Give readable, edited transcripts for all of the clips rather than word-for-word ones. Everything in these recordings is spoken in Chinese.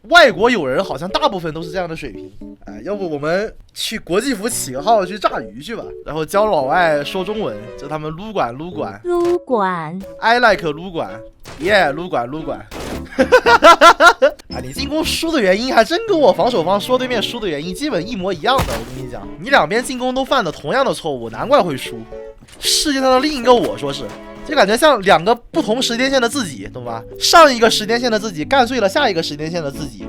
外国友人好像大部分都是这样的水平。哎，要不我们去国际服起个号去炸鱼去吧，然后教老外说中文，就他们撸管撸管撸管 ，I like 撸管 ，Yeah 撸管撸管。啊，你进攻输的原因还真跟我防守方说对面输的原因基本一模一样的。我跟你讲，你两边进攻都犯的同样的错误，难怪会输。世界上的另一个我说是，就感觉像两个不同时间线的自己，懂吧？上一个时间线的自己干碎了下一个时间线的自己。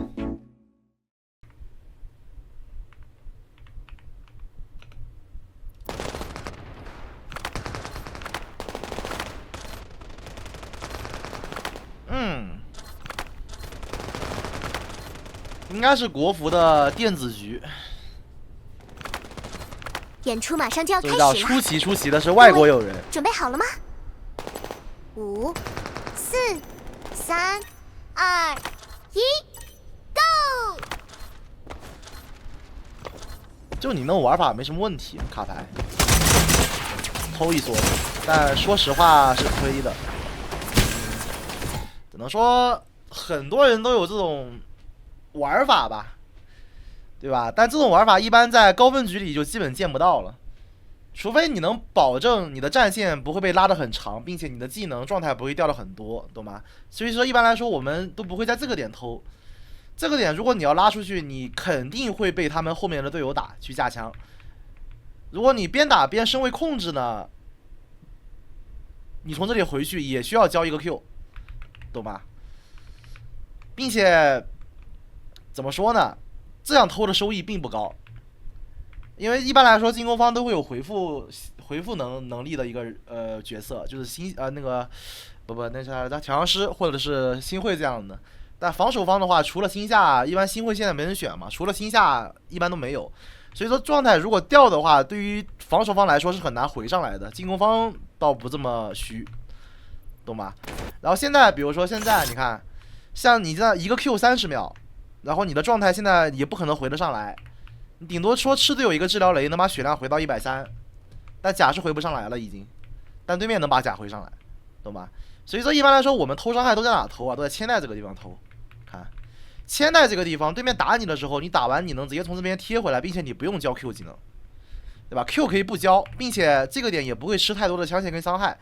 应该是国服的电子局。演出马上就要开始了。所以叫出奇的是外国友人。准备好了吗？5、4、3、2、1 ，Go！ 就你那种玩法没什么问题，卡牌偷一梭子，但说实话是亏的。只能说很多人都有这种玩法吧，对吧？但这种玩法一般在高分局里就基本见不到了，除非你能保证你的战线不会被拉得很长，并且你的技能状态不会掉得很多，懂吗？所以说一般来说我们都不会在这个点偷。这个点如果你要拉出去，你肯定会被他们后面的队友打去架枪。如果你边打边身位控制呢，你从这里回去也需要交一个 Q， 懂吗？并且怎么说呢，这样偷的收益并不高，因为一般来说进攻方都会有回复能力的一个角色，就是那个那是调香师或者是星会这样的。但防守方的话，除了星夏，一般星会现在没人选嘛，除了星夏一般都没有，所以说状态如果掉的话，对于防守方来说是很难回上来的，进攻方倒不这么虚，懂吗？然后现在比如说现在你看，像你这一个 Q 30秒，然后你的状态现在也不可能回得上来，你顶多说吃队友一个治疗雷能把血量回到130，但甲是回不上来了已经，但对面能把甲回上来，懂吗？所以说一般来说我们偷伤害都在哪偷啊？都在千代这个地方偷。看千代这个地方，对面打你的时候，你打完你能直接从这边贴回来，并且你不用交 Q 技能，对吧 ？Q 可以不交，并且这个点也不会吃太多的枪线跟伤害。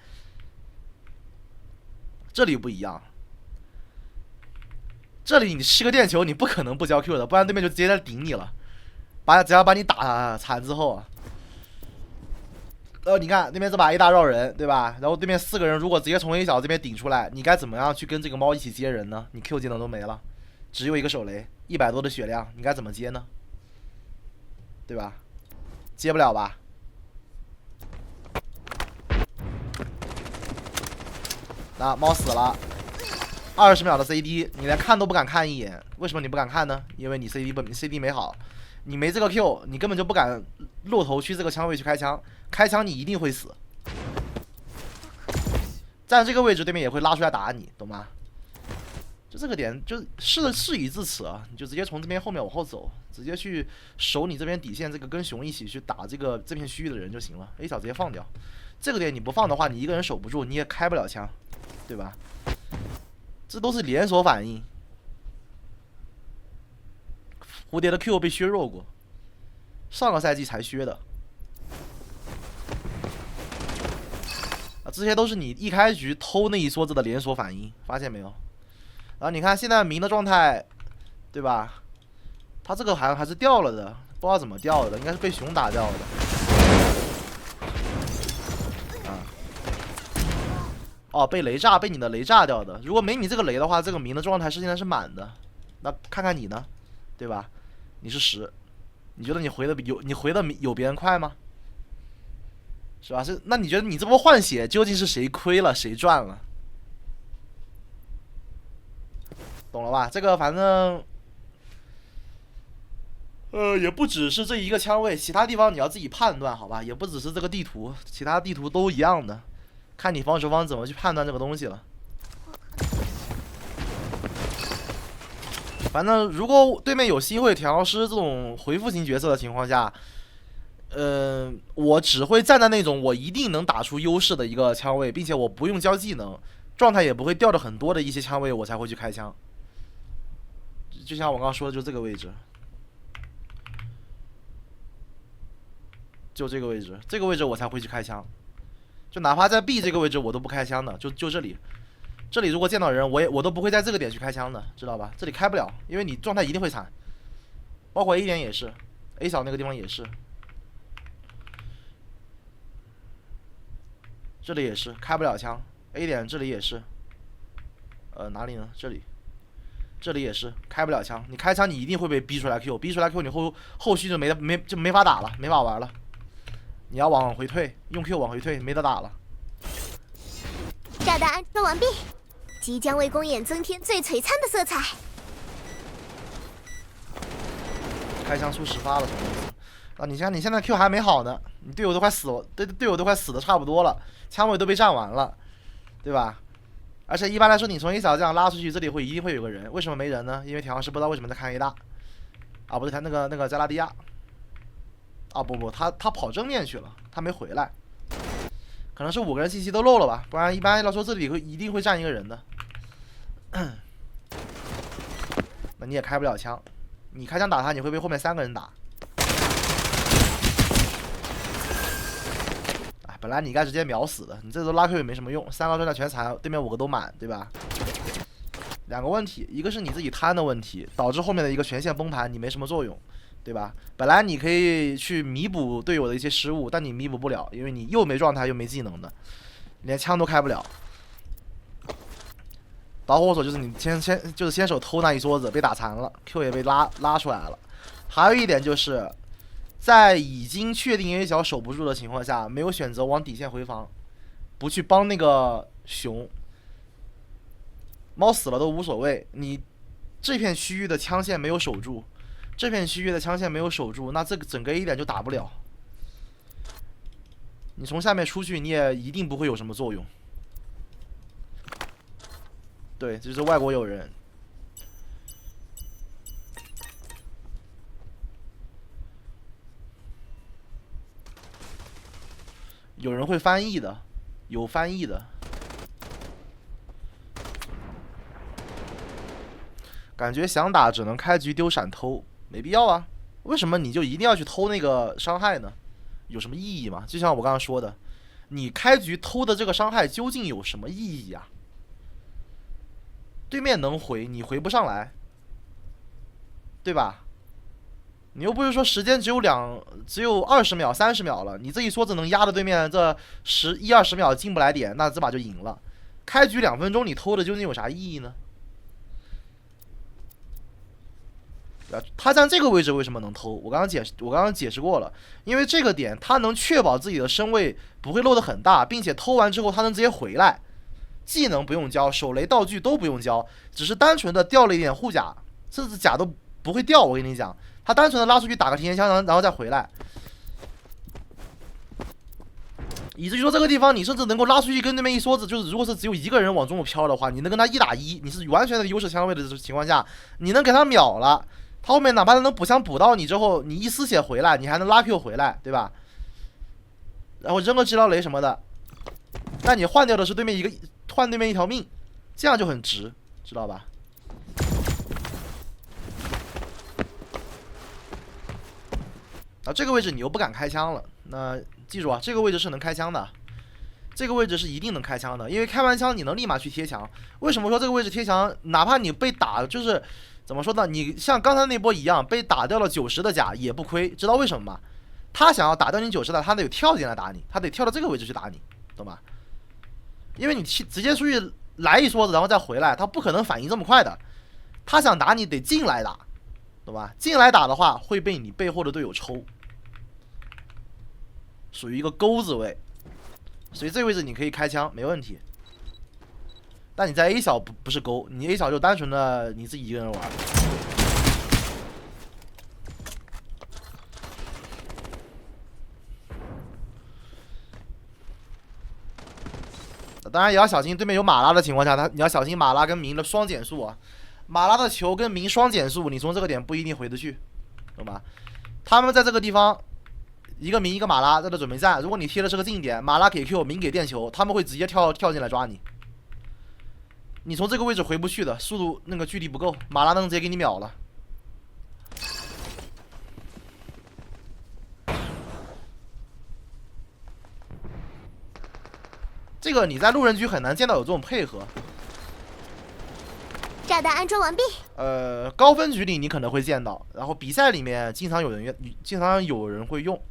这里不一样，这里你吃个电球，你不可能不交 Q 的，不然对面就直接在顶你了。只要把你打残之后，你看对面这把 A 大绕人，对吧？然后对面4个人如果直接从 A 小这边顶出来，你该怎么样去跟这个猫一起接人呢？你 Q 技能都没了，只有一个手雷，100多的血量，你该怎么接呢？对吧？接不了吧？那猫死了，20秒的 CD， 你连看都不敢看一眼，为什么你不敢看呢？因为你 CD 没好，你没这个 Q， 你根本就不敢露头去这个枪位去开枪，开枪你一定会死。站这个位置，对面也会拉出来打你，懂吗？就这个点，就事已至此啊，你就直接从这边后面往后走，直接去守你这边底线，这个跟熊一起去打这片区域的人就行了。A 小直接放掉，这个点你不放的话，你一个人守不住，你也开不了枪，对吧？这都是连锁反应。蝴蝶的 Q 被削弱过，上个赛季才削的。这些都是你一开局偷那一梭子的连锁反应，发现没有？然后你看现在明的状态，对吧？他这个好像还是掉了的，不知道怎么掉的，应该是被熊打掉的。哦，被雷炸，被你的雷炸掉的。如果没你这个雷的话，这个明的状态现在是满的。那看看你呢，对吧？你是10，你觉得你回的有别人快吗？是吧？那你觉得你这波换血究竟是谁亏了谁赚了？懂了吧？这个反正，也不只是这一个枪位，其他地方你要自己判断，好吧？也不只是这个地图，其他地图都一样的，看你防守方怎么去判断这个东西了。反正如果对面有星会调师这种回复型角色的情况下，我只会站在那种我一定能打出优势的一个枪位，并且我不用交技能，状态也不会掉的很多的一些枪位，我才会去开枪。就像我刚刚说的，就这个位置，就这个位置，这个位置我才会去开枪。就哪怕在 B 这个位置我都不开枪的，就这里，这里如果见到人，我都不会在这个点去开枪的，知道吧？这里开不了，因为你状态一定会惨。包括 A 点也是 ，A 小那个地方也是，这里也是开不了枪。A 点这里也是，哪里呢？这里也是开不了枪。你开枪你一定会被逼出来 Q， 逼出来 Q 你后续就没法打了，没法玩了。你要往回退，用 Q 往回退，没得打了。炸弹安装完毕，即将为公演增添最璀璨的色彩。开枪出10发了，什么意思？啊，你现在 Q 还没好呢，你队友都快死了，队友都快死的差不多了，枪位都被占完了，对吧？而且一般来说，你从 A 小这样拉出去，这里一定会有个人。为什么没人呢？因为调香师不知道为什么在看 A 大，啊，不是他那个加拉蒂亚。啊不，他跑正面去了，他没回来，可能是5个人信息都漏了吧，不然一般来说这里一定会站一个人的。那你也开不了枪，你开枪打他，你会被后面3个人打。哎，本来你应该直接秒死的，你这时候拉 Q 也没什么用，3个状态全残，对面5个都满，对吧？2个问题，一个是你自己贪的问题，导致后面的一个全线崩盘，你没什么作用。对吧？本来你可以去弥补队友的一些失误，但你弥补不了，因为你又没状态又没技能的，连枪都开不了。导火索就是你先手偷那一梭子被打残了 ，Q 也被拉出来了。还有一点就是，在已经确定 A 小守不住的情况下，没有选择往底线回防，不去帮那个熊。猫死了都无所谓，你这片区域的枪线没有守住。这片区域的枪线没有守住，那这个整个 A 点就打不了。你从下面出去，你也一定不会有什么作用。对，这就是外国友人。有人会翻译的，有翻译的。感觉想打只能开局丢闪偷。没必要啊，为什么你就一定要去偷那个伤害呢？有什么意义吗？就像我刚刚说的，你开局偷的这个伤害究竟有什么意义啊？对面能回，你回不上来，对吧？你又不是说时间只有20秒、30秒了，你这一梭子能压着对面这11-20秒进不来点，那这把就赢了。开局2分钟你偷的究竟有啥意义呢？他站这个位置为什么能偷？我刚刚解释过了，因为这个点他能确保自己的身位不会漏得很大，并且偷完之后他能直接回来，技能不用交，手雷道具都不用交，只是单纯的掉了一点护甲，甚至甲都不会掉。我跟你讲，他单纯的拉出去打个提前枪，然后再回来，以至于说这个地方你甚至能够拉出去跟对面一梭子，就是如果是只有1个人往中路飘的话，你能跟他1打1，你是完全的优势枪位的情况下，你能给他秒了。他后面哪怕能补枪补到你之后，你一丝血回来，你还能拉 Q 回来，对吧？然后扔个治疗雷什么的，那你换掉的是对面一条命，这样就很值，知道吧？啊，这个位置你又不敢开枪了，那记住啊，这个位置是能开枪的，这个位置是一定能开枪的，因为开完枪你能立马去贴墙。为什么说这个位置贴墙？哪怕你被打，就是怎么说呢？你像刚才那波一样被打掉了90的甲也不亏，知道为什么吗？他想要打掉你90的，他得跳进来打你，他得跳到这个位置去打你，懂吧？因为你直接出去来一梭子，然后再回来，他不可能反应这么快的。他想打你得进来打，懂吧？进来打的话会被你背后的队友抽，属于一个钩子位，所以这个位置你可以开枪没问题。但你在 A 小不是钩，你 A 小就单纯的你自己一个人玩。当然也要小心对面有马拉的情况下，你要小心马拉跟明的双减速啊。马拉的球跟明双减速，你从这个点不一定回得去，懂吧？他们在这个地方，一个明一个马拉在这准备站。如果你贴的是个近点，马拉给 Q， 明给电球，他们会直接跳进来抓你。你从这个位置回不去的，速度那个距离不够，马拉能直接给你秒了。这个你在路人局很难见到有这种配合。炸弹安装完毕。高分局里你可能会见到，然后比赛里面经常有人会用。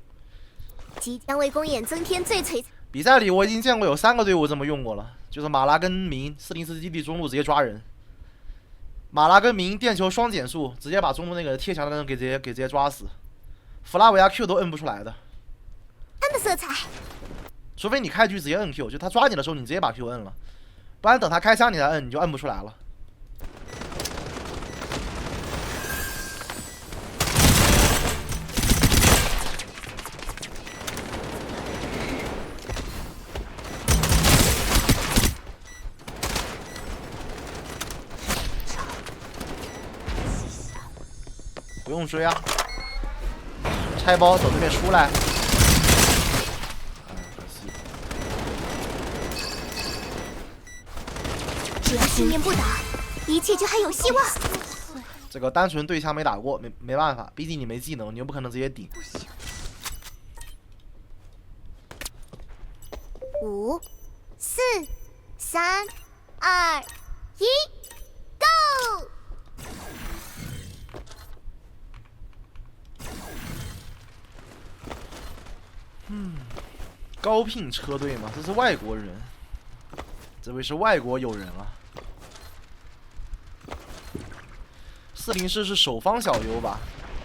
即将为公演增添最璀。比赛里我已经见过有3个队伍这么用过了，就是马拉跟明404基地中路直接抓人，马拉跟明电球双减速，直接把中路那个贴墙的人给直接抓死，弗拉维亚 Q 都摁不出来的。他的色彩。除非你开局直接摁 Q， 就他抓你的时候你直接把 Q 摁了，不然等他开枪你再摁，你就摁不出来了。不用追啊，拆包走对面出来。可惜。只要信念不倒，一切就还有希望。这个单纯对枪没打过，没办法，毕竟你没技能，你又不可能直接顶。5、4、3、2、1 ，Go！高聘车队吗？这是外国人，这位是外国友人啊。404是首方小优吧，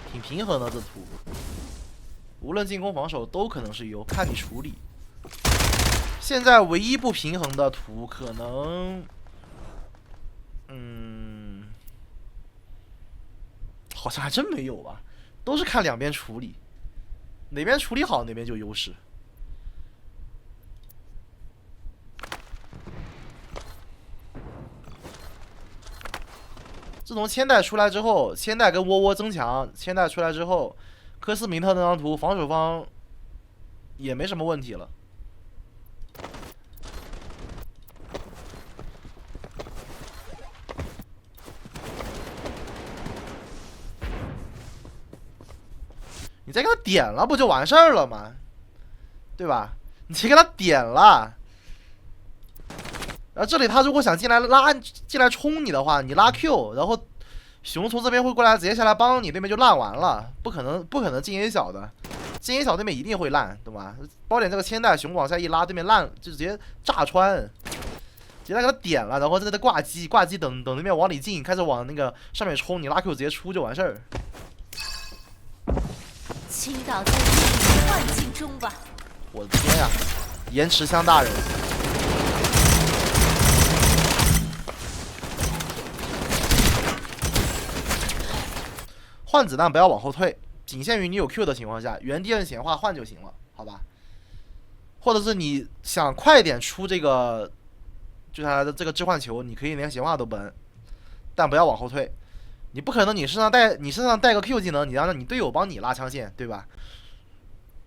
挺平衡的这图，无论进攻防守都可能是优，看你处理。现在唯一不平衡的图可能，好像还真没有吧，都是看两边处理，哪边处理好哪边就优势。自从千代出来之后，千代跟窝窝增强，千代出来之后，科斯明特那张图防守方也没什么问题了。你再给他点了不就完事儿了吗？对吧？你先给他点了。然后这里他如果想进来冲你的话，你拉 Q， 然后熊从这边会过来直接下来帮你，对面就烂完了，不可能进 A 小的，进 A 小对面一定会烂，懂吧？包点这个千代熊往下一拉，对面烂就直接炸穿，直接给他点了，然后在这挂机等对面往里进，开始往那个上面冲，你拉 Q 直接出就完事儿。倾倒在你的幻境中吧！我的天呀，延迟香大人！换子弹不要往后退，仅限于你有 Q 的情况下，原地摁显化换就行了，好吧？或者是你想快点出这个，就它的这个置换球，你可以连显化都不摁，但不要往后退。你不可能你身上带个 Q 技能，你让你队友帮你拉枪线，对吧？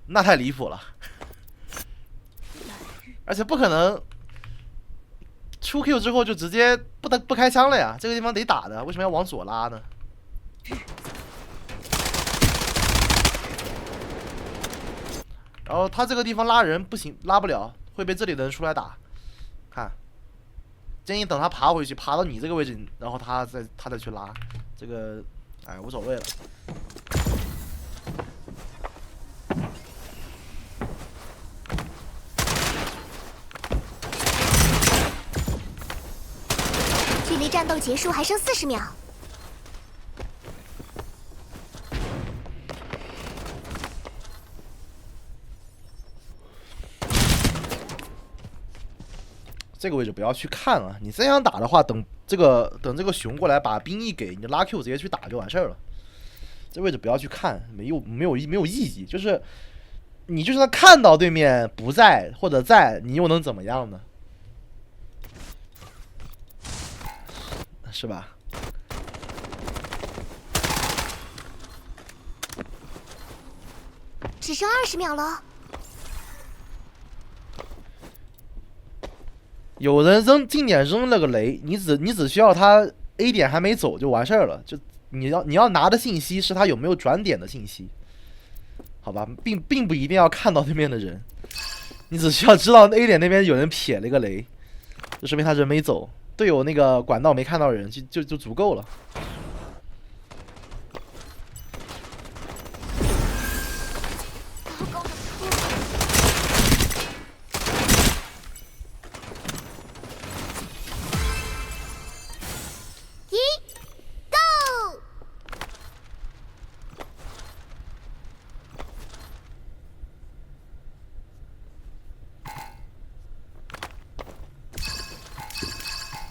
那太离谱了。而且不可能出 Q 之后就直接不开枪了呀，这个地方得打的，为什么要往左拉呢？然后他这个地方拉人不行，拉不了，会被这里的人出来打。看，建议等他爬回去，爬到你这个位置，然后他再去拉。这个，哎，无所谓了。距离战斗结束还剩40秒。这个位置不要去看了，你真想打的话，等这个熊过来把兵役给你，拉 Q 直接去打就完事儿了。这位置不要去看，没有意义，就是你就算看到对面不在或者在，你又能怎么样呢？是吧？只剩20秒了。有人近点扔了个雷，你只需要他 A 点还没走就完事儿了，就你要拿的信息是他有没有转点的信息，好吧，并不一定要看到对面的人，你只需要知道 A 点那边有人撇了一个雷，就说明他人没走，队友那个管道没看到人，就足够了。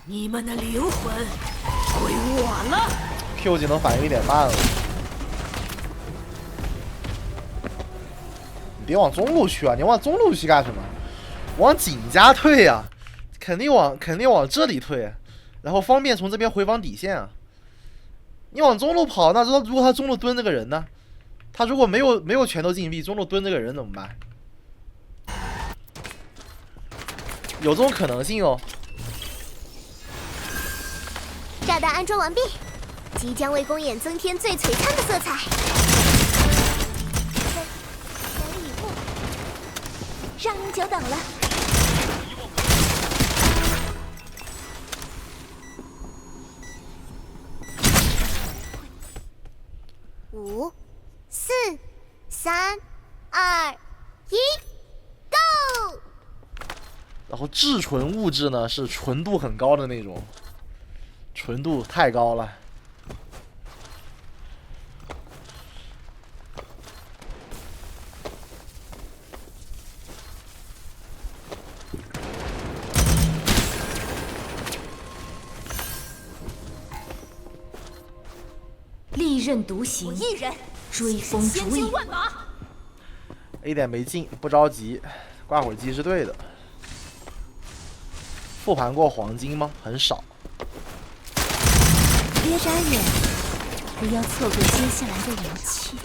你们的灵魂归我了。Q 技能反应有点慢了，你别往中路去啊！你往中路去干什么？往井家退啊！肯定往这里退，然后方便从这边回防底线啊！你往中路跑，那如果他中路蹲这个人呢？他如果没有拳头禁闭，中路蹲这个人怎么办？有这种可能性哦。炸弹安装完毕，即将为公演增添最璀璨的色彩。给礼物，让您久等了。5、4、3、2、1 ，Go！ 然后至纯物质呢是纯度很高的那种。纯度太高了，利刃独行，我一人追风逐影。万马。A 点没进，不着急，挂会儿机是对的。复盘过黄金吗？很少。别眨眼，不要错过接下来的武器。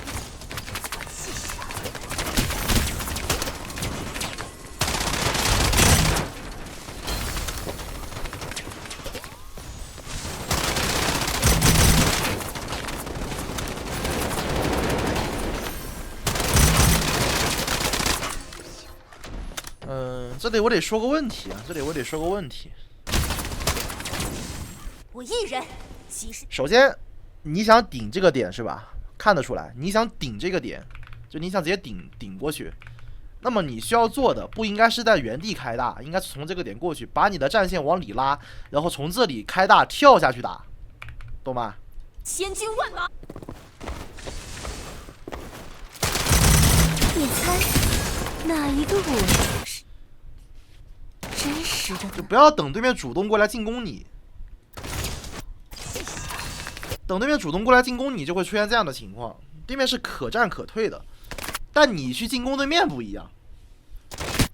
这里我得说个问题啊，我一人。首先，你想顶这个点是吧？看得出来，你想顶这个点，就你想直接顶过去。那么你需要做的不应该是在原地开大，应该是从这个点过去，把你的战线往里拉，然后从这里开大跳下去打，懂吗？千军万马。你猜哪一个我是真实的就不要等对面主动过来进攻你。等对面主动过来进攻你，就会出现这样的情况：对面是可战可退的，但你去进攻对面不一样，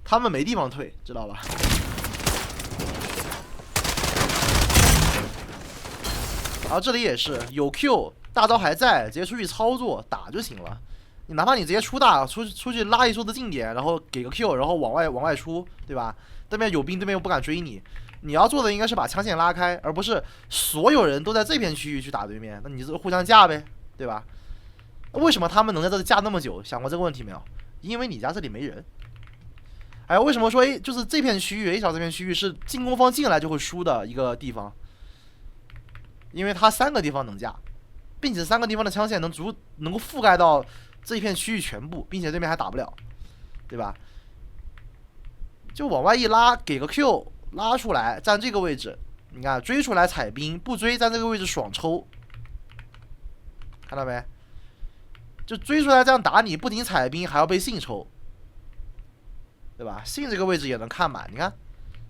他们没地方退，知道吧？然后这里也是有 Q， 大招还在，直接出去操作打就行了。你哪怕你直接出大出去拉一梭子近点，然后给个 Q， 然后往外出，对吧？对面有兵，对面又不敢追你。你要做的应该是把枪线拉开，而不是所有人都在这片区域去打对面，那你就互相架呗，对吧？为什么他们能在这里架那么久？想过这个问题没有？因为你家这里没人。还有为什么说就是这片区域 A 小这片区域是进攻方进来就会输的一个地方？因为它3个地方能架，并且3个地方的枪线能够覆盖到这一片区域全部，并且对面还打不了，对吧？就往外一拉，给个 Q。拉出来站这个位置，你看追出来踩兵，不追站这个位置爽抽，看到没？就追出来这样打你，不仅踩兵还要被信抽，对吧？信这个位置也能看满，你看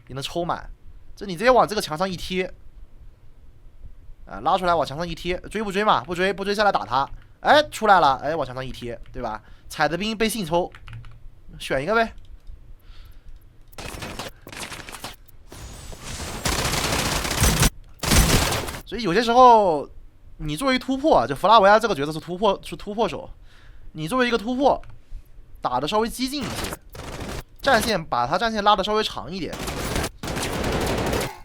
也能抽满，这你直接往这个墙上一贴，拉出来往墙上一贴，追不追嘛？不追下来打他，哎出来了，哎往墙上一贴，对吧？踩的兵被信抽，选一个呗。所以有些时候，你作为突破，就弗拉维亚这个角色是突破手，你作为一个突破，打的稍微激进一些，把他战线拉的稍微长一点，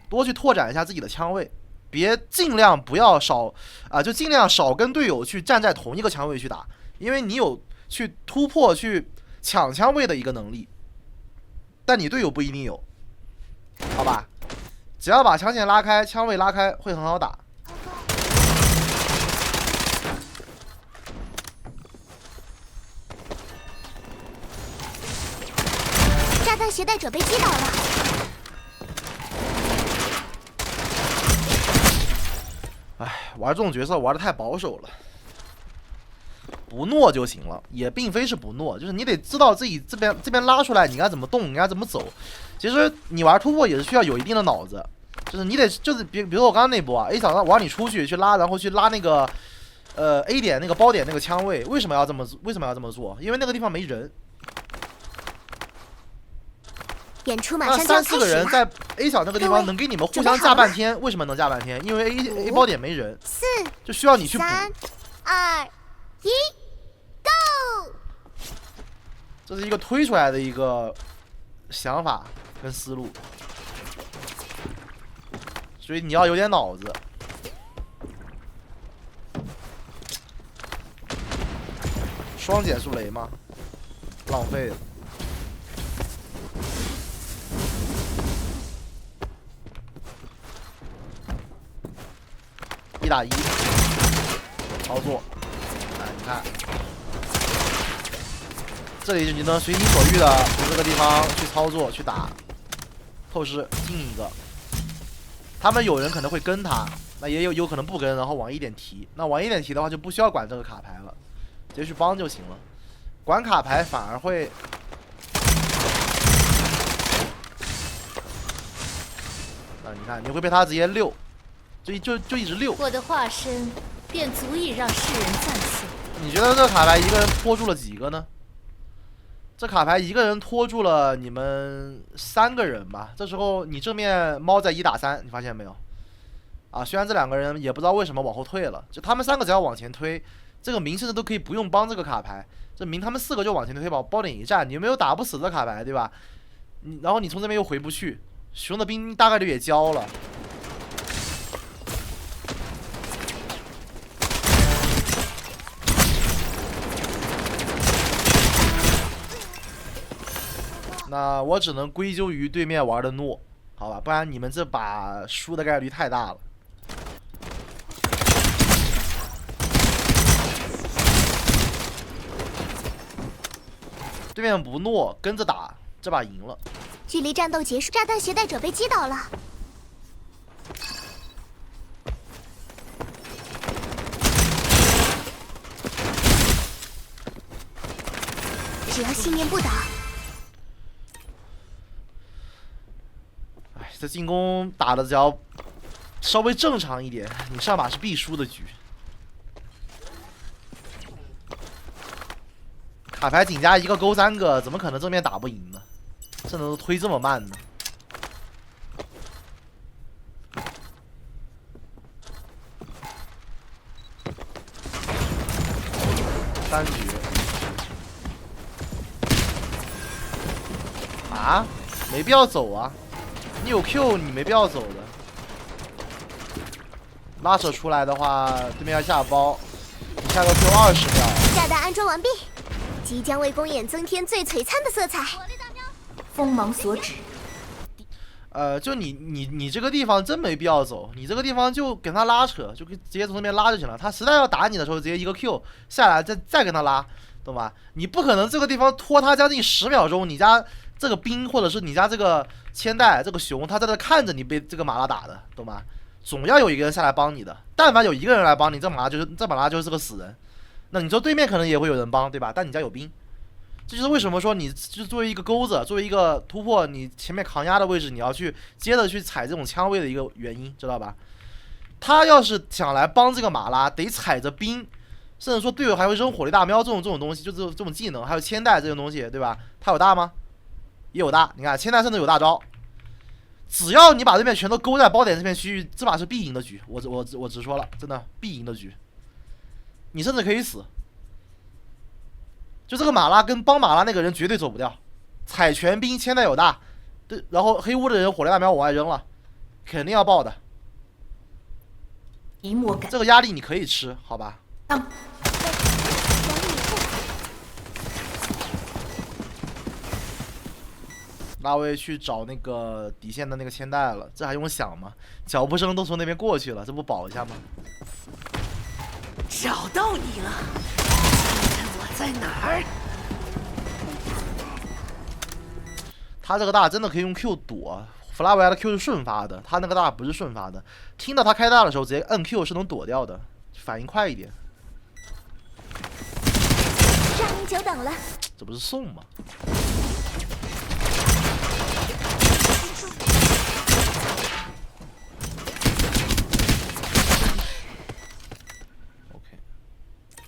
多去拓展一下自己的枪位，别尽量不要就尽量少跟队友去站在同一个枪位去打，因为你有去突破去抢枪位的一个能力，但你队友不一定有，好吧？只要把枪线拉开，枪位拉开，会很好打。炸弹携带者被击倒了。唉，玩这种角色玩的太保守了。不诺就行了，也并非是不诺，就是你得知道自己这边拉出来，你该怎么动，你该怎么走。其实你玩突破也是需要有一定的脑子，就是你得就是比如说我刚刚那波啊 ，A 场我让你出去拉，然后去拉那个A 点那个包点那个枪位，为什么要这么做？因为那个地方没人。演出马那上就要3、4开始了。个人在 A 场那个地方能给你们互相架半天，为什么能架半天？因为 A 包点没人， 4、就需要你去补。 3、2、1 ，Go！ 这是一个推出来的一个想法跟思路，所以你要有点脑子。双减速雷吗？浪费了。1打1，操作，来你看。 这里你能随心所欲的从这个地方去操作去打，后视进一个。他们有人可能会跟他，那也有可能不跟，然后往1点提。那往1点提的话，就不需要管这个卡牌了，直接去帮就行了。管卡牌反而会，那你看你会被他直接溜，就一直溜。我的化身便足以让世人赞颂。你觉得这个卡牌一个人拖住了几个呢？ 这卡牌一个人拖住了你们3个人吧。这时候你正面猫在1打3，你发现没有？啊，虽然这2个人也不知道为什么往后退了，就他们3个只要往前推，这个明甚至都可以不用帮这个卡牌，这明他们4个就往前推，把包点一站，你没有打不死的卡牌，对吧？然后你从这边又回不去，熊的兵大概率也交了。 那我只能归咎于对面玩的诺，好吧，不然你们这把输的概率太大了。对面不诺，跟着打，这把赢了。距离战斗结束，炸弹携带者被击倒了。只要信念不倒。 这进攻打的只要稍微正常一点，你上把是必输的局。卡牌仅加1个勾3个，怎么可能正面打不赢呢？这能推这么慢呢？3局啊，没必要走啊。 你有 Q， 你没必要走的。拉扯出来的话，对面要下包，你下个 Q 20秒。炸弹安装完毕，即将为公演增添最璀璨的色彩。锋芒所指。就你这个地方真没必要走，你这个地方就跟他拉扯，就直接从那边拉就行了。他实在要打你的时候，直接一个 Q 下来，再跟他拉，懂吧？你不可能这个地方拖他将近10秒钟，你家这个兵或者是你家这个千代这个熊，他在这看着你被这个马拉打的，懂吗？总要有一个人下来帮你的。但凡有一个人来帮你，这马拉就是个死人。那你说对面可能也会有人帮，对吧？但你家有兵，这就是为什么说你就作为一个钩子，作为一个突破，你前面扛压的位置，你要去接着去踩这种枪位的一个原因，知道吧？他要是想来帮这个马拉，得踩着兵，甚至说队友还会扔火力大喵这种东西，就这种技能，还有千代这种东西，对吧？他有大吗？也有大，你看千代甚至有大招。只要你把对面全都勾在包点这片区域，这把是必赢的局。我直说了，真的必赢的局。你甚至可以死。就这个马拉跟帮马拉那个人绝对走不掉，踩全兵千代有大，对，然后黑屋的人火力大喵往外扔了，肯定要爆的。以我感，这个压力你可以吃，好吧？大卫去找那个底线的那个铅带了，这还用想吗？脚步声都从那边过去了，这不保一下吗？找到你了，猜猜我在哪儿？他这个大真的可以用 Q 躲，弗拉维亚的 Q 是顺发的，他那个大不是顺发的。听到他开大的时候，直接摁 Q 是能躲掉的，反应快一点。让你久等了。这不是送吗？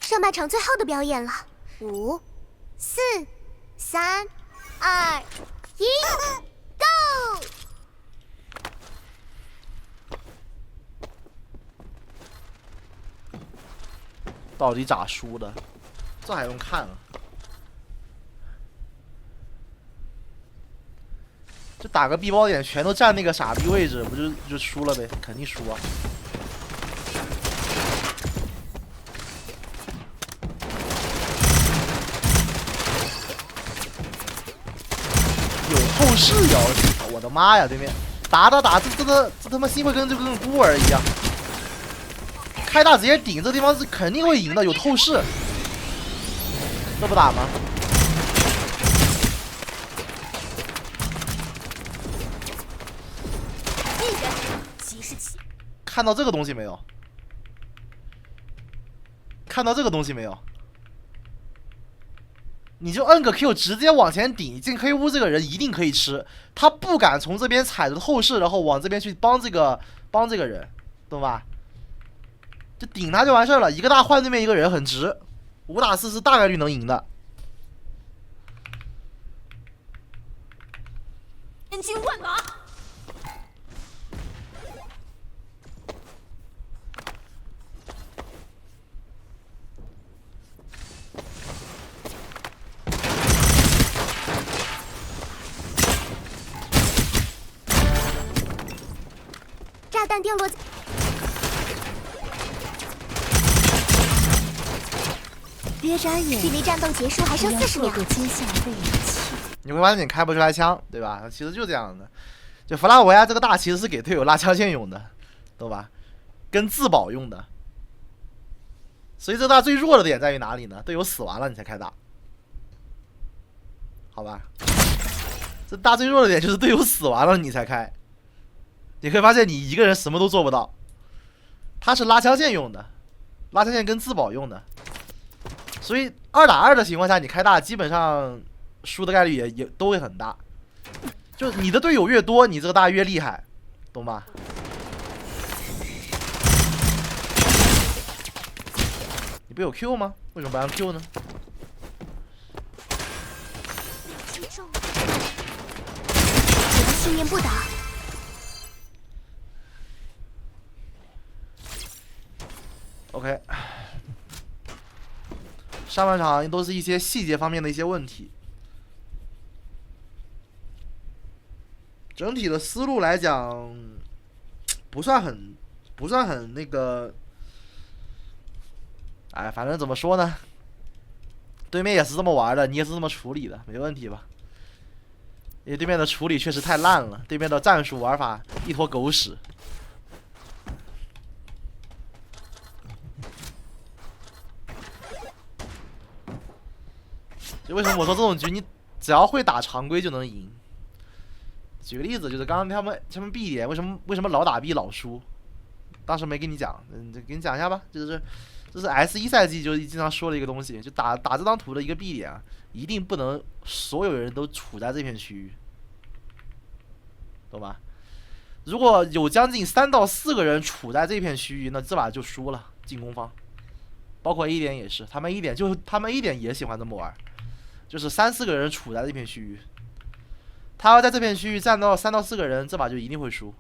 上半场最后的表演了，5、4、3、2、1 ，Go！ 到底咋输的？这还用看啊？就打个 B 包点，全都占那个傻逼位置，不就输了呗？肯定输啊！后视要求，我的妈呀！对面打，这他妈心会跟就跟孤儿一样，开大直接顶，这地方是肯定会赢的，有透视，这不打吗？看到这个东西没有？看到这个东西没有？你就摁个 Q 直接往前顶，进黑屋这个人一定可以吃，他不敢从这边踩着后视，然后往这边去帮这个人，懂吧？就顶他就完事儿了，一个大换对面一个人很值，5打4是大概率能赢的。千军万马。炸弹掉落。别眨眼，距离战斗结束还剩40秒。你会发现你开不出来枪，对吧？其实就这样的。就弗拉维亚这个大其实是给队友拉枪线用的，懂吧？跟自保用的。所以这大最弱的点在于哪里呢？队友死完了你才开大，好吧？这大最弱的点就是队友死完了你才开。你会发现你一个人什么都做不到，他是拉枪线用的，拉枪线跟自保用的，所以2打2的情况下，你开大基本上输的概率也都会很大。就你的队友越多，你这个大越厉害，懂吧？你不有 Q 吗？为什么不让 Q 呢？我的信念不倒。OK， 上半场都是一些细节方面的一些问题，整体的思路来讲不算很那个，哎，反正怎么说呢，对面也是这么玩的，你也是这么处理的，没问题吧？因为对面的处理确实太烂了，对面的战术玩法一坨狗屎。就为什么我说这种局你只要会打常规就能赢？举个例子，就是刚刚他们 B 点为什么老打 B 老输？当时没跟你讲，给你讲一下吧。这是 S1 赛季就经常说的一个东西，就打这张图的一个 B 点啊，一定不能所有人都处在这片区域，懂吧？如果有将近3到4个人处在这片区域，那这把就输了，进攻方。包括 A 点也是，他们 A 点也喜欢这么玩。就是3、4个人处在这片区域，他要在这片区域站到3到4个人，这把就一定会输。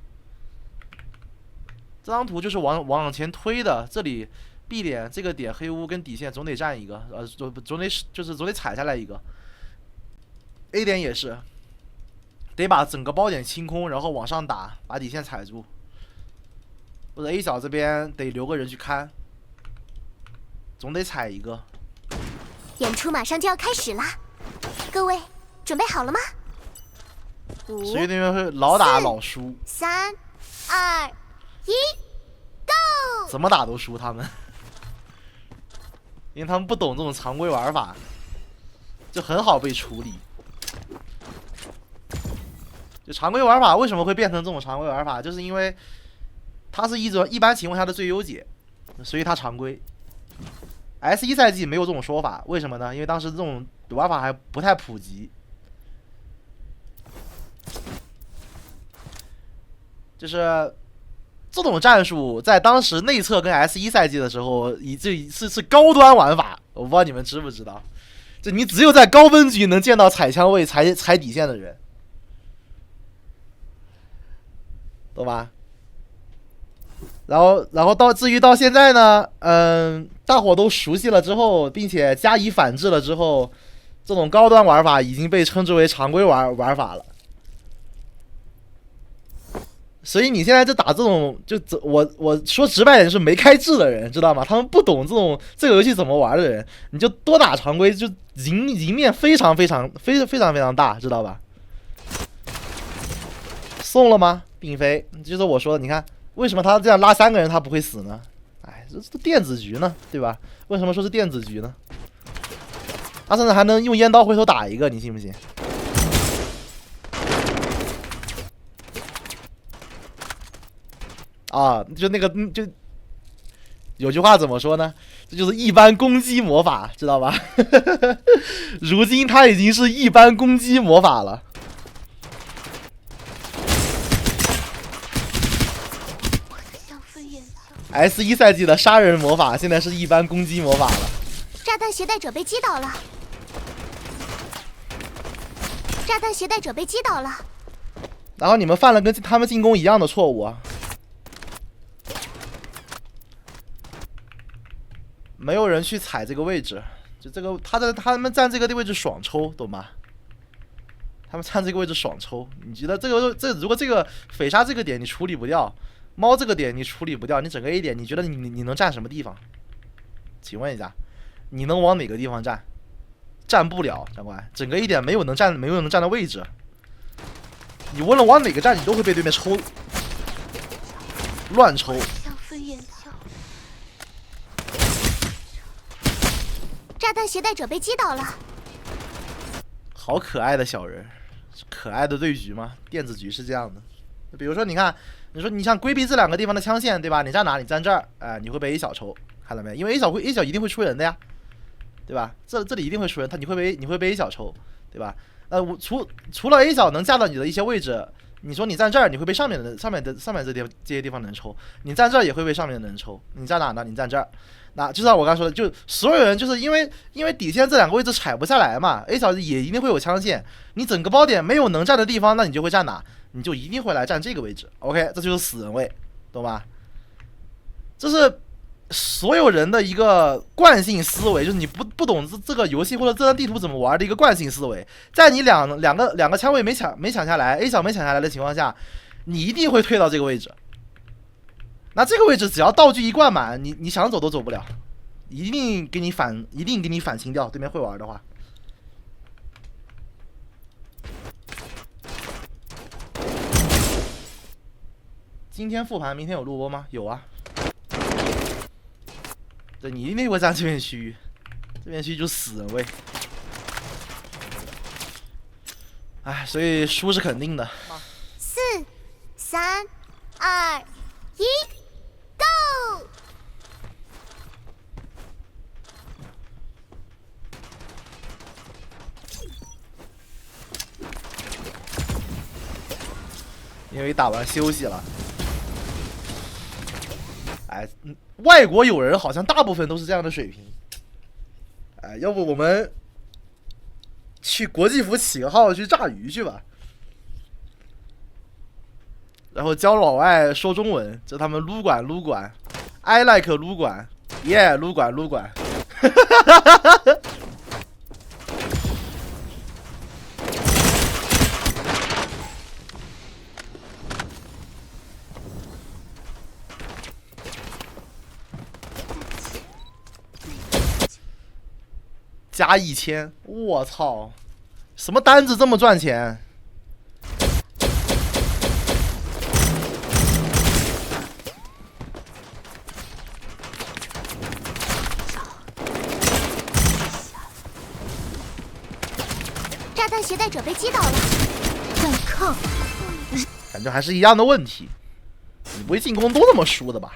这张图就是往前推的，这里 B 点这个点黑屋跟底线总得站一个，总得踩下来一个。A 点也是，得把整个包点清空，然后往上打，把底线踩住。或者 A 角这边得留个人去看，总得踩一个。演出马上就要开始啦，各位准备好了吗？所以那边会老打老输。3、2、1 ，Go！ 怎么打都输他们，因为他们不懂这种常规玩法，就很好被处理。就常规玩法为什么会变成这种常规玩法，就是因为它是一般情况下的最优解，所以它常规。S1赛季没有这种说法，为什么呢？因为当时这种玩法还不太普及。就是这种战术在当时内测跟 S1赛季的时候，是高端玩法，我不知道你们知不知道。就你只有在高分局能见到踩枪位踩底线的人，懂吧？然后至于到现在呢，大伙都熟悉了之后，并且加以反制了之后，这种高端玩法已经被称之为常规玩法了。所以你现在就打这种，我说直白点是没开智的人，知道吗？他们不懂这个游戏怎么玩的人，你就多打常规，就赢面非常大，知道吧？送了吗？并非，就是我说的，你看为什么他这样拉3个人他不会死呢？哎，这电子局呢，对吧？为什么说是电子局呢？他甚至还能用烟刀回头打一个，你信不信？啊，就有句话怎么说呢？这就是一般攻击魔法，知道吧？如今他已经是一般攻击魔法了。S1赛季的杀人魔法现在是一般攻击魔法了。炸弹携带者被击倒了。炸弹携带者被击倒了。然后你们犯了跟他们进攻一样的错误啊！没有人去踩这个位置，就这个他们站这个位置爽抽，懂吗？他们站这个位置爽抽，你觉得如果这个匪杀这个点你处理不掉，猫这个点你处理不掉，你整个 A 点你觉得你能站什么地方？请问一下，你能往哪个地方站？站不了，长官，整个 A 点没有能站的位置。你无论往哪个站，你都会被对面抽，乱抽。炸弹携带者被击倒了。好可爱的小人，可爱的对局吗？电子局是这样的。比如说，你看，你像规避这2个地方的枪线，对吧？你站哪？你站这儿，你会被 A 小抽，看到没？因为 A 小一定会出人的呀，对吧？这里一定会出人，你会被 A 小抽，对吧？除了 A 小能架到你的一些位置，你说你站这儿，你会被上面这些地方的人抽，你站这儿也会被上面的人抽，你站哪呢？你站这儿。那就像我刚说的，就所有人就是因为底线这2个位置踩不下来嘛 ，A 小也一定会有枪线，你整个包点没有能站的地方，那你就会站哪？你就一定会来站这个位置 ，OK， 这就是死人位，懂吧？这是所有人的一个惯性思维，就是你不懂这个游戏或者这张地图怎么玩的一个惯性思维，在你两个枪位没抢下来 ，A 小没抢下来的情况下，你一定会退到这个位置。那这个位置只要道具一灌满，你想走都走不了，一定给你反清掉。对面会玩的话，今天复盘，明天有录播吗？有啊。对，你一定会站这片区域，这片区域就死人位。哎，所以输是肯定的。4、3、2、1。Go！ 因为打完休息了。哎，外国友人好像大部分都是这样的水平。哎，要不我们去国际服起个号去炸鱼去吧。然后教老外说中文，这他们撸管，I like 撸管 ，Yeah 撸管。加1000，我操，什么单子这么赚钱？炸弹携带者被击倒了。反抗！感觉还是一样的问题。你不会进攻都这么输的吧？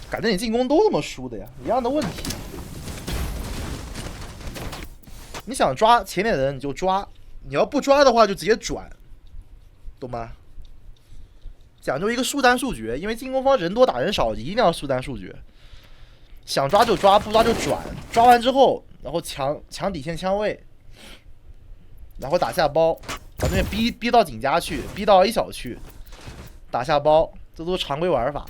感觉你进攻都这么输的呀，一样的问题。你想抓前点的人你就抓，你要不抓的话就直接转，懂吗？讲究一个速战速决，因为进攻方人多打人少，一定要速战速决。想抓就抓，不抓就转，抓完之后，然后抢底线枪位，然后打下包，把那边逼到井家去，逼到 A 小去，打下包，这都是常规玩法。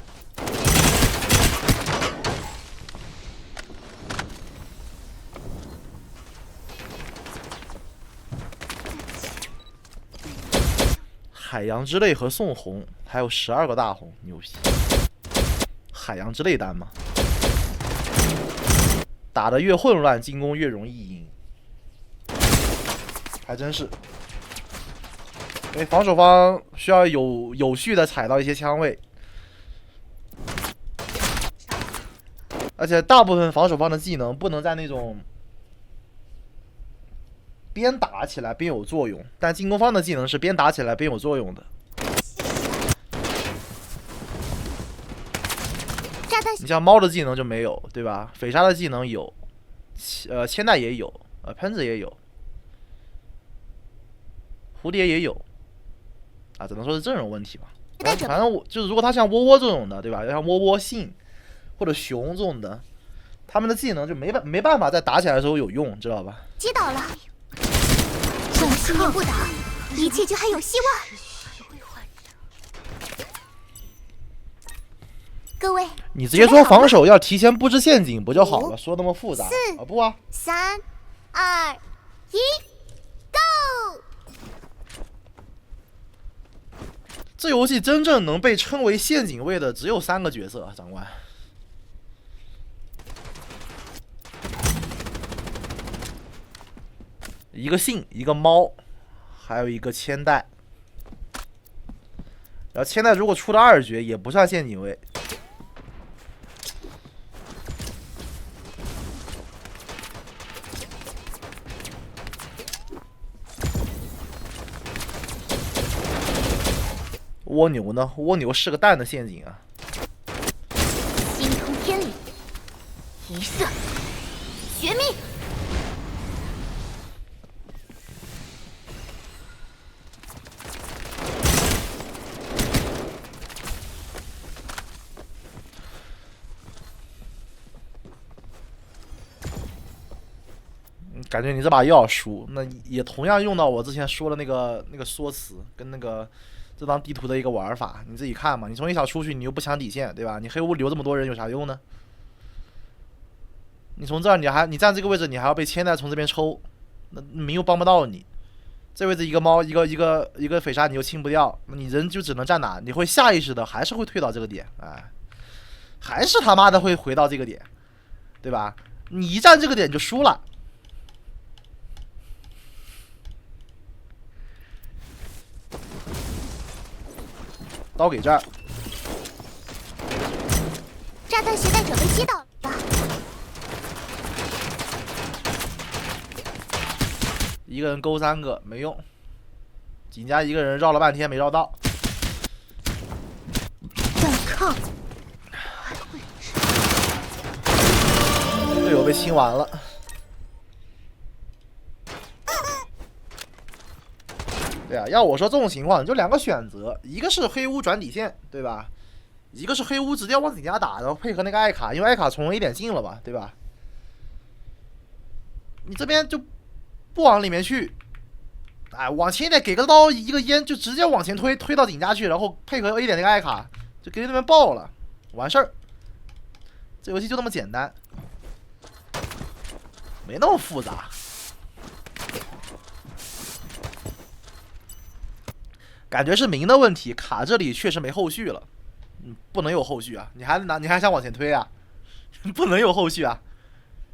海洋之泪和宋红，还有12个大红，牛皮！海洋之泪单吗？打得越混乱，进攻越容易赢，还真是。因为防守方需要有序的踩到一些枪位，而且大部分防守方的技能不能在那种边打起来边有作用，但进攻方的技能是边打起来边有作用的。你像猫的技能就没有，对吧？匪鲨的技能有，千代也有，喷子也有，蝴蝶也有，啊，只能说是阵容问题吧。反正我就是，如果他像窝窝这种的，对吧？像窝窝信或者熊这种的，他们的技能就没办法在打起来的时候有用，知道吧？击倒了。有信念不打，一切就还有希望。各位，你直接说防守要提前布置陷阱不就好了？说那么复杂啊？不啊！3、2、1 ，Go！ 这游戏真正能被称为陷阱位的只有3个角色，长官。一个信，一个猫，还有一个千代。然后千代如果出了2角，也不算陷阱位。蜗牛呢？蜗牛是个蛋的陷阱啊！星空天理，一色绝命。感觉你这把又要输，那也同样用到我之前说的那个说辞跟那个这张地图的一个玩法，你自己看嘛。你从一小出去，你又不抢底线，对吧？你黑屋留这么多人有啥用呢？你从这儿你站这个位置，你还要被千代从这边抽，那明又帮不到你。这位置一个猫一个匪鲨你又清不掉，那你人就只能站哪？你会下意识的还是会退到这个点，哎，还是他妈的会回到这个点，对吧？你一站这个点就输了。刀给这儿，炸弹携带者被击倒了。一个人勾3个没用，井家一个人绕了半天没绕到。反抗！队友被清完了。对啊，要我说这种情况就2个选择，一个是黑屋转底线，对吧？一个是黑屋直接往井家打，然后配合那个艾卡，因为艾卡从 A 点进了嘛，对吧？你这边就不往里面去，哎，往前一点给个刀一个烟就直接往前推到井家去，然后配合 A 点那个艾卡就给那边爆了，完事儿。这游戏就那么简单，没那么复杂。感觉是明的问题，卡这里确实没后续了，不能有后续啊！你还想往前推啊？不能有后续啊，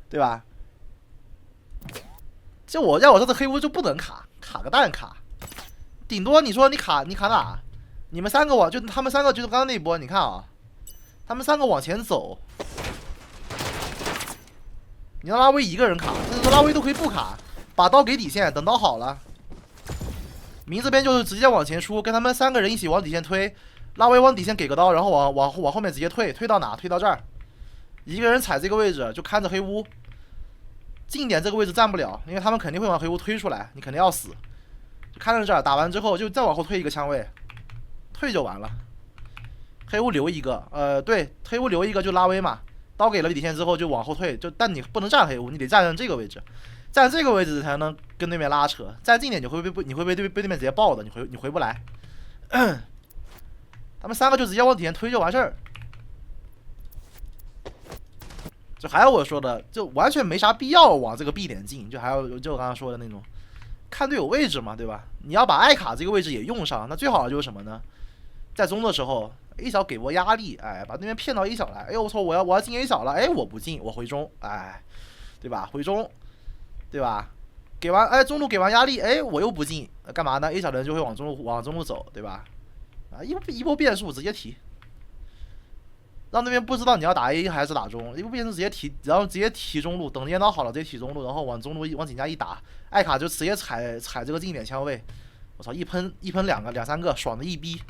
对吧？要我这个黑屋就不能卡个蛋卡，顶多你说你卡哪？你们3个就他们3个就是刚刚那一波，你看啊，他们3个往前走，你让拉威一个人卡，甚至说拉威都可以不卡，把刀给底线，等刀好了，明这边就是直接往前出，跟他们3个人一起往底线推，拉威往底线给个刀，然后往后面直接退到哪？退到这儿，一个人踩这个位置就看着黑屋，近点这个位置站不了，因为他们肯定会往黑屋推出来，你肯定要死，就看着这儿，打完之后就再往后退一个枪位，退就完了。黑屋留一个，对，黑屋留一个就拉威嘛，刀给了底线之后就往后退，但你不能站黑屋，你得站这个位置，站这个位置才能跟对面拉扯，站近点你会被对面直接爆的，你回不来。他们3个就直接往底线推就完事儿。就还有我说的，就完全没啥必要往这个 B 点进，就我刚刚说的那种，看队友位置嘛，对吧？你要把艾卡这个位置也用上，那最好的就是什么呢？在中的时候 ，A 小给我压力，哎，把对面骗到 A 小来，哎，我操，我要进 A 小了，哎，我不进，我回中，哎，对吧？回中，对吧？给完，哎，中路给完压力，哎，我又不进，干嘛呢 ？A 小的人就会往中路走，对吧？啊，一波变数直接提，让那边不知道你要打 A 还是打中，一波变数直接提，然后直接提中路，等烟刀好了直接提中路，然后往中路往井架一打，艾卡就直接踩这个近点枪位，我操，一喷2个2、3个，爽的一逼。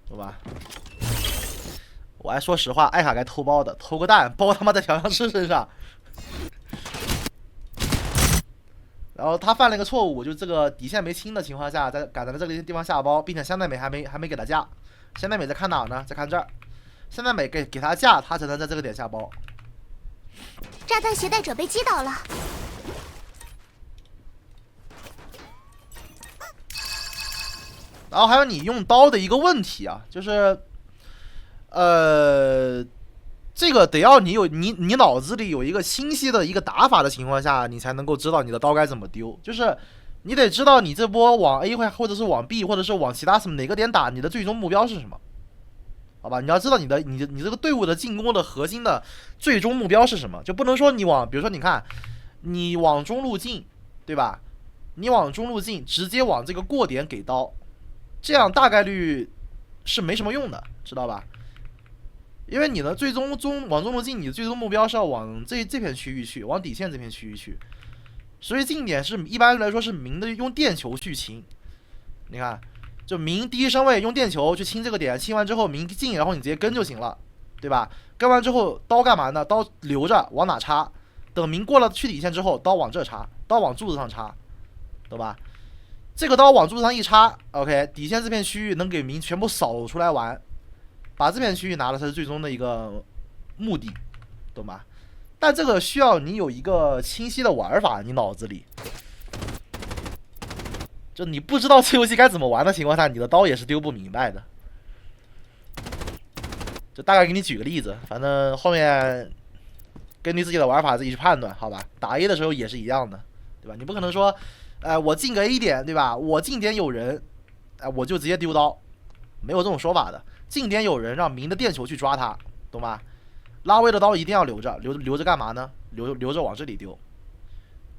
对吧？我还说实话，艾卡该偷包的，偷个蛋，包他妈在调香师身上。然后他犯了一个错误，就这个底线没清的情况下，敢在这个地方下包，并且香奈美还没给他架，香奈美在看哪呢？在看这儿，香奈美给他架，他才能在这个点下包。炸弹携带者被击倒了。然后还有你用刀的一个问题啊，就是，这个得要你脑子里有一个清晰的一个打法的情况下，你才能够知道你的刀该怎么丢。就是你得知道你这波往 A 或者是往 B 或者是往其他什么哪个点打，你的最终目标是什么？好吧，你要知道你这个队伍的进攻的核心的最终目标是什么，就不能说你比如说你看，你往中路进，对吧？你往中路进，直接往这个过点给刀。这样大概率是没什么用的，知道吧？因为你的最终往中路进，你的最终目标是要往这片区域去，往底线这片区域去。所以近点是一般来说是明的用电球去清。你看，就明第一身位用电球去清这个点，清完之后明进，然后你直接跟就行了，对吧？跟完之后刀干嘛呢？刀留着往哪插？等明过了去底线之后，刀往这插，刀往柱子上插，懂吧？这个刀往柱子上一插 ，OK， 底线这片区域能给明全部扫出来玩，把这片区域拿了才是最终的一个目的，懂吧？但这个需要你有一个清晰的玩法，你脑子里，就你不知道这游戏该怎么玩的情况下，你的刀也是丢不明白的。就大概给你举个例子，反正后面根据自己的玩法自己去判断，好吧？打 A 的时候也是一样的，对吧？你不可能说。我进个 A 点，对吧？我近点有人，我就直接丢刀，没有这种说法的。近点有人，让明的电球去抓他，懂吗？拉威的刀一定要留着，留着干嘛呢？留着往这里丢，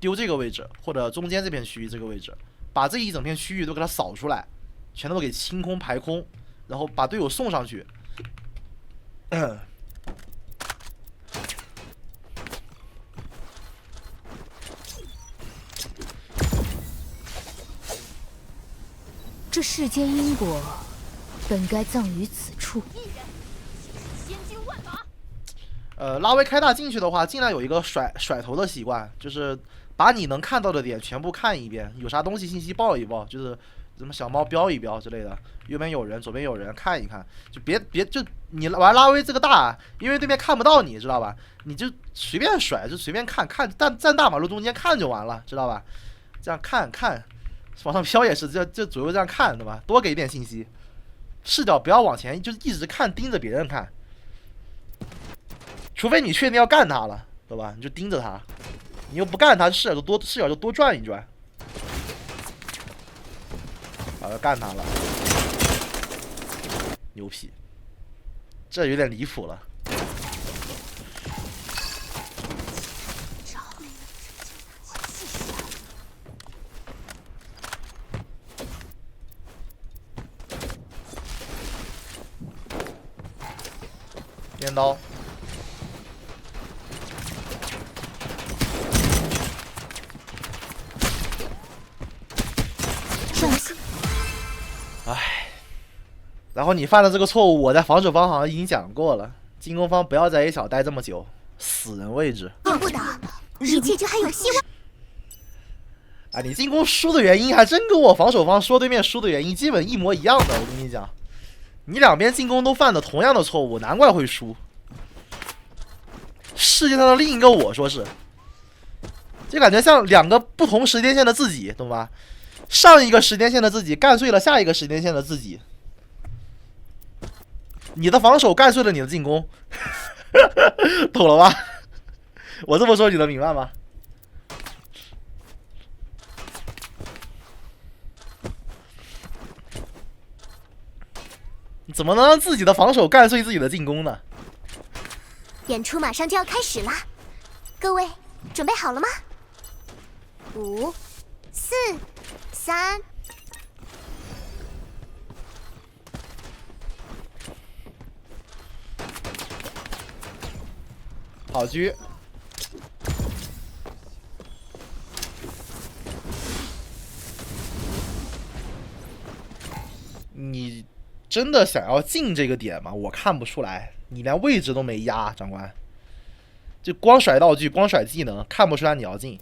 丢这个位置或者中间这片区域这个位置，把这一整片区域都给它扫出来，全都给清空排空，然后把队友送上去。这世间因果，本该葬于此处。拉威开大进去的话，尽量有一个甩头的习惯，就是把你能看到的点全部看一遍，有啥东西信息报一报，就是什么小猫标一标之类的，右边有人，左边有人，看一看，就别就你玩拉威这个大，因为对面看不到你，知道吧？你就随便甩，就随便看，站大马路中间看就完了，知道吧？这样看。往上飘也是，就左右这样看，对吧？多给一点信息，视角不要往前，就一直看，盯着别人看。除非你确定要干他了，对吧？你就盯着他，你又不干他，视角就多转一转。好，要干他了，牛皮，这有点离谱了。镰刀，然后你犯的这个错误，我在防守方好像已经讲过了，进攻方不要在 A 小待这么久，死人位置。不倒，一切就还有希望。啊，你进攻输的原因还真跟我防守方说对面输的原因基本一模一样的。我跟你讲，你两边进攻都犯的同样的错误，难怪会输。世界上的另一个我说是，就感觉像两个不同时间线的自己，懂吧？上一个时间线的自己干碎了下一个时间线的自己，你的防守干碎了你的进攻，懂了吧？我这么说你能明白吗？你怎么能让自己的防守干碎自己的进攻呢？演出马上就要开始啦，各位准备好了吗？5、4、3。好狙！你真的想要进这个点吗？我看不出来，你连位置都没压，长官。就光甩道具，光甩技能，看不出来你要进，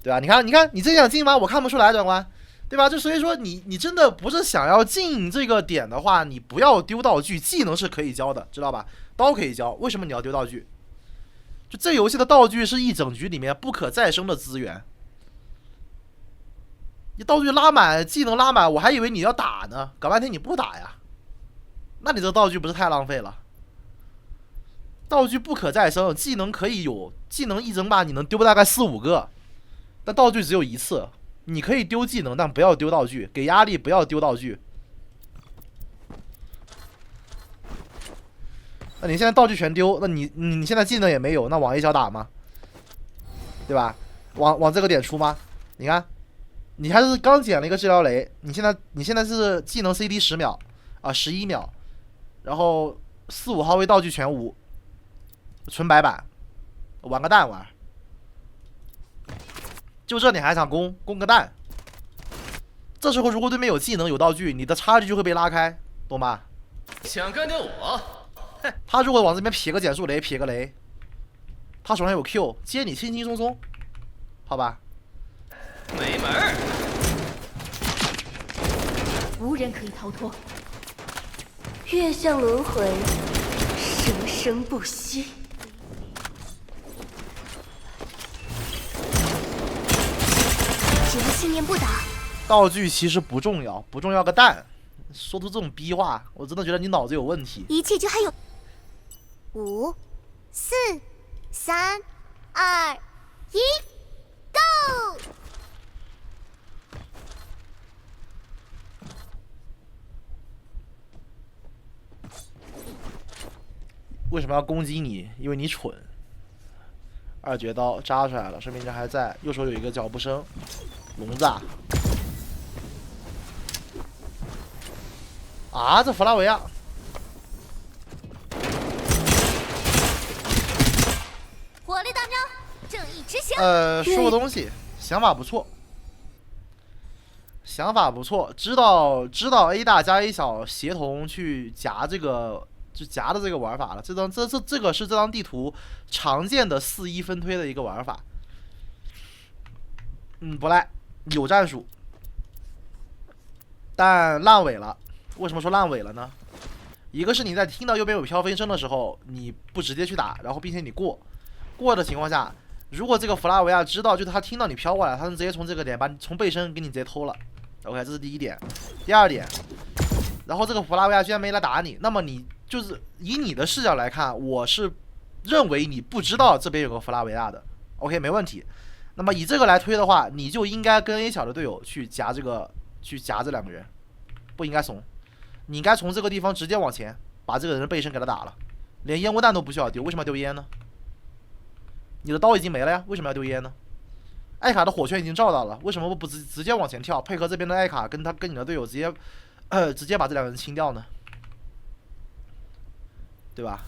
对吧？你看，你真想进吗？我看不出来，长官，对吧？就所以说你真的不是想要进这个点的话，你不要丢道具，技能是可以交的，知道吧？刀可以交，为什么你要丢道具？就这游戏的道具是一整局里面不可再生的资源，你道具拉满，技能拉满，我还以为你要打呢，搞半天你不打呀，那你这个道具不是太浪费了？道具不可再生，技能可以有，技能一整把你能丢大概4、5个，但道具只有一次，你可以丢技能，但不要丢道具，给压力不要丢道具。那你现在道具全丢，那你现在技能也没有，那往 A 小打吗？对吧？往这个点出吗？你看，你还是刚捡了一个治疗雷，你现在是技能 CD 10秒啊，11秒，然后4、5号位道具全无，纯白板，玩个蛋玩。就这你还想攻个蛋？这时候如果对面有技能有道具，你的差距就会被拉开，懂吗？想干掉我？他如果往这边撇个减速雷，撇个雷，他手上有 Q， 接你轻轻松松，好吧？没门儿！无人可以逃脱。月相轮回，生生不息。只要信念不倒，道具其实不重要，不重要个蛋！说出这种逼话，我真的觉得你脑子有问题。一切就还有5、4、3、2、1，Go！为什么要攻击你？因为你蠢。二绝刀扎出来了，生命值还在，右手有一个脚步声，龙子啊！啊，这弗拉维亚！火力大招，正义之星。说个东西，想法不错，想法不错，知道 A 大加 A 小协同去夹这个。就夹的这个玩法了，这个是这张地图常见的4-1分推的一个玩法。不赖，有战术，但烂尾了。为什么说烂尾了呢？一个是你在听到右边有飘飞声的时候，你不直接去打，然后并且你过的情况下，如果这个弗拉维亚知道，就是他听到你飘过来，他能直接从这个点把你从背身给你直接偷了。OK， 这是第一点。第二点，然后这个弗拉维亚居然没来打你，那么你就是以你的视角来看，我是认为你不知道这边有个弗拉维亚的。OK， 没问题。那么以这个来推的话，你就应该跟 A 小的队友去夹这两个人，不应该怂。你应该从这个地方直接往前，把这个人的背身给他打了，连烟雾弹都不需要丢。为什么要丢烟呢？你的刀已经没了呀，为什么要丢烟呢？艾卡的火圈已经照到了，为什么不直接往前跳，配合这边的艾卡跟你的队友直接把这两个人清掉呢？对吧？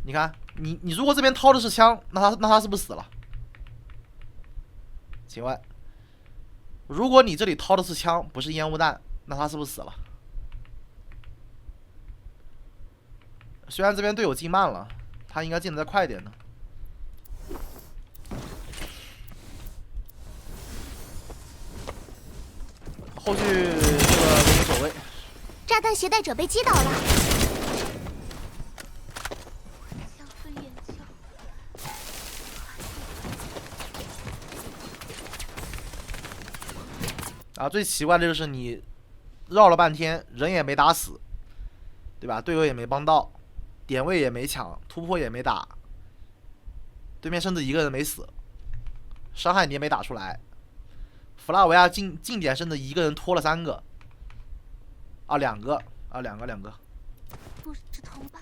你看，你如果这边掏的是枪，那他是不是死了？请问，如果你这里掏的是枪，不是烟雾弹，那他是不是死了？虽然这边队友进慢了，他应该进的再快点的。后续这个无所谓。炸弹携带者被击倒了。香氛眼球。啊，最奇怪的就是你绕了半天，人也没打死，对吧？队友也没帮到，点位也没抢，突破也没打，对面甚至一个人没死，伤害你也没打出来。弗拉维亚近点甚至一个人拖了3个，啊2个啊2个。不是同伴。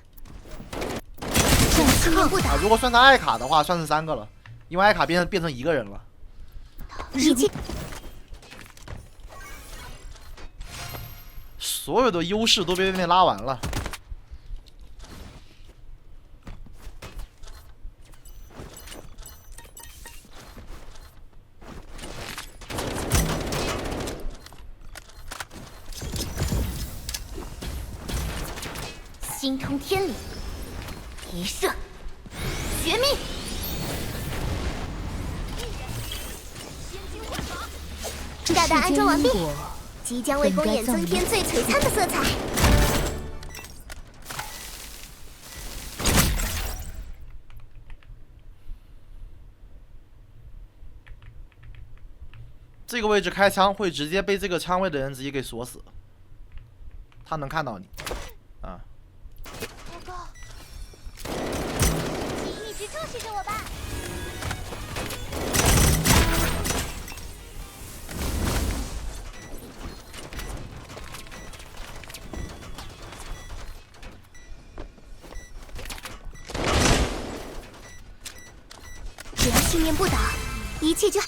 正气面不倒，如果算上艾卡的话，算是3个了，因为艾卡变成一个人了。一起所有的优势都被对面拉完了。心冲天理，一射，绝命！炸弹安装完毕，即将为公演增添最璀璨的色彩。这个位置开枪会直接被这个枪位的人直接给锁死，他能看到你，啊。报告，请一直注视着我吧。只要信念不倒，一切就……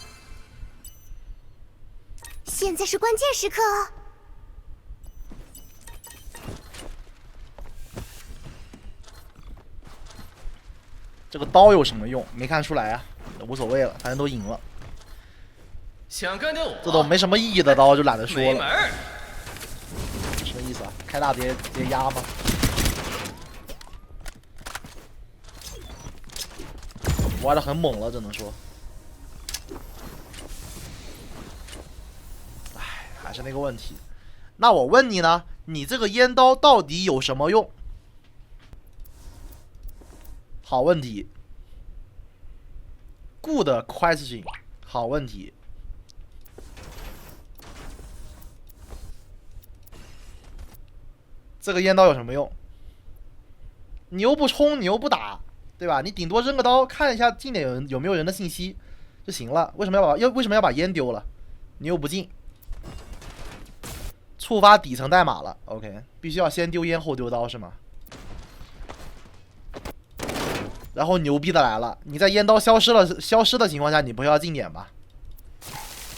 现在是关键时刻哦！这个刀有什么用？没看出来啊，无所谓了，反正都赢了。想干掉我？这种没什么意义的刀就懒得说了。没门儿！什么意思啊？开大直接压吗？玩的很猛了，只能说。唉，还是那个问题。那我问你呢？你这个烟刀到底有什么用？好问题。Good question。好问题。这个烟刀有什么用？你又不冲，你又不打，对吧？你顶多扔个刀，看一下近点有没有人的信息就行了。为什么要把烟丢了？你又不进，触发底层代码了。OK， 必须要先丢烟后丢刀是吗？然后牛逼的来了，你在烟刀消失的情况下，你不要进点吧？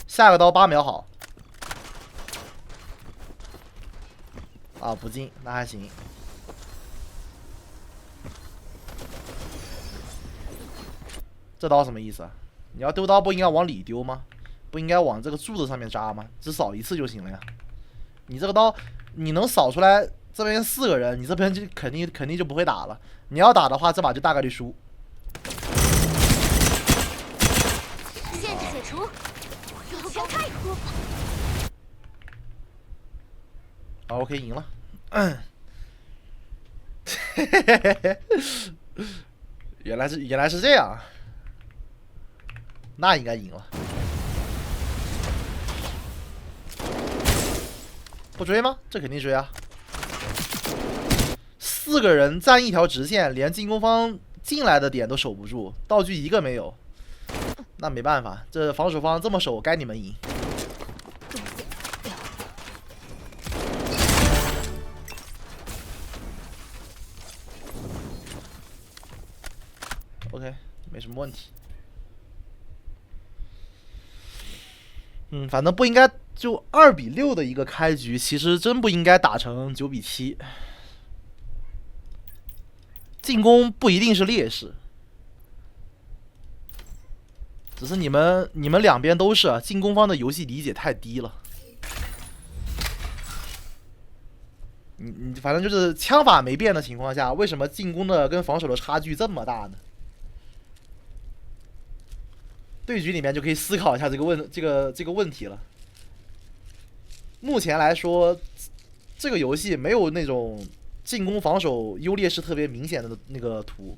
下个刀8秒好。啊，不进，那还行。这刀什么意思啊？你要丢刀不应该往里丢吗？不应该往这个柱子上面扎吗？只扫一次就行了呀。你这个刀，你能扫出来这边4个人，你这边就肯定就不会打了。你要打的话，这把就大概率输。限制解除，我要全开！ 好 ，OK， 赢了。原来是这样，那应该赢了。不追吗？这肯定追啊！4个人站一条直线，连进攻方进来的点都守不住，道具一个没有，那没办法，这防守方这么守，该你们赢。OK， 没什么问题。反正不应该就2比6的一个开局，其实真不应该打成9比7。进攻不一定是劣势，只是你们两边都是进攻方的游戏理解太低了。你反正就是枪法没变的情况下，为什么进攻的跟防守的差距这么大呢？对局里面就可以思考一下这个问题了。目前来说，这个游戏没有那种进攻防守优劣势特别明显的那个图。